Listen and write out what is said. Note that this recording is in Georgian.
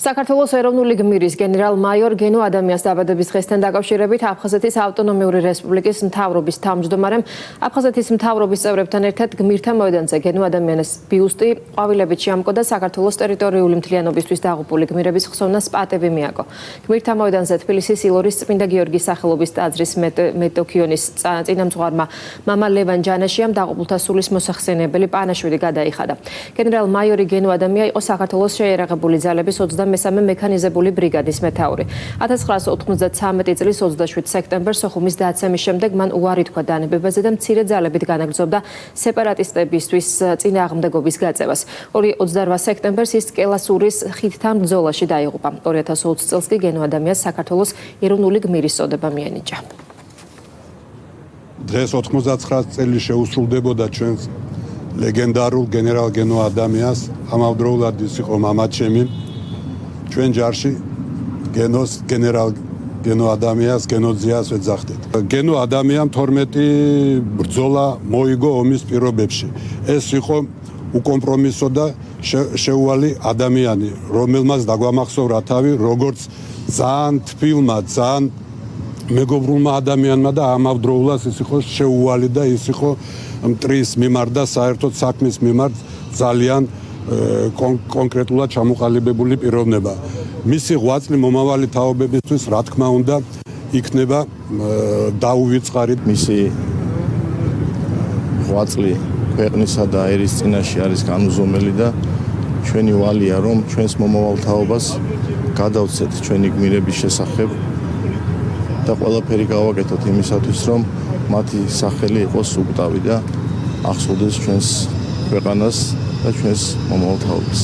საქართველოს ეროვნული გმირის გენერალ-მაიორ გენო ადამიანის დაბადების დღესთან დაკავშირებით აფხაზეთის ავტონომიური რესპუბლიკის მთავრობის თავმჯდომარემ აფხაზეთის მთავრობის წევრებთან ერთად გმირთა მოედანზე გენო ადამიანის ბიუსტი ყვავილებით შეამკო და საქართველოს ტერიტორიული მთლიანობისთვის დაღუპული გმირების ხსოვნას პატევი მიაგო. გმირთა მოედანზე თბილისის ილორის წმინდა გიორგის სახელობის ტაძრის მეტოქიონის წინამძღვარმა მამა ლევან ჯანაშიამ დაღუპულთა სულის მოსახსენებელი პანაშვილი გადაიხადა. გენერალ-მაიორი გენო ადამია იყო საქართველოს შეიარაღებული ძალების 23-მე მექანიზებული ბრიგადის მეთაური. 1993 წლის 27 სექტემბერს სოხუმის დაცემის შემდეგ მან უარი თქვა დანებებაზე და მცირე ძალებით განაგრძობდა სეპარატისტებისთვის წინააღმდეგობის გაწევას. 28 სექტემბერს ის კელასურის ხიდთან ბრძოლაში დაიღუპა. 2020 წელს კი გენო ადამიანს საქართველოს ეროვნული გმირის წოდება მიენიჭა. დღეს 99 წელი შეუსრულდებოდა ჩვენს ლეგენდარულ გენერალ გენო ადამიანს. ამავდროულად ის იყო მამაჩემი. ჩვენ ჯარში გენოს გენერალ გენო ადამიანს გენოძიას ვეძახდით. გენო ადამიანს 12 ბრძოლა მოიგო ომის პირობებში. ეს იყო უკომპრომისო და შეუვალი ადამიანი, რომელმაც დაგვამახსოვრა თავი როგორც ძალიან თბილმა, ძალიან მეგობრულმა ადამიანმა და ამავდროულად ის იყო შეუვალი და ის იყო მტრის მიმართ და საერთოდ საქმის მიმართ ძალიან კონკრეტულად ჩამოყალიბებული პიროვნება. მისი ღვაწლი მომავალი თაობებისთვის, რა თქმა უნდა, იქნება დაუვიწყარი. მისი ღვაწლი ქვეყნისა და ერის წინაშე არის განუზომელი და ჩვენი ვალია, რომ ჩვენს მომავალ თაობას გადავცეთ ჩვენი გმირების შესახებ და ყველაფერი გავაკეთოთ იმისათვის, რომ მათი სახელი იყოს უკტავი და ახსოვდეს ჩვენს ქვეყანას და ჩვენს მომავალ თაობას.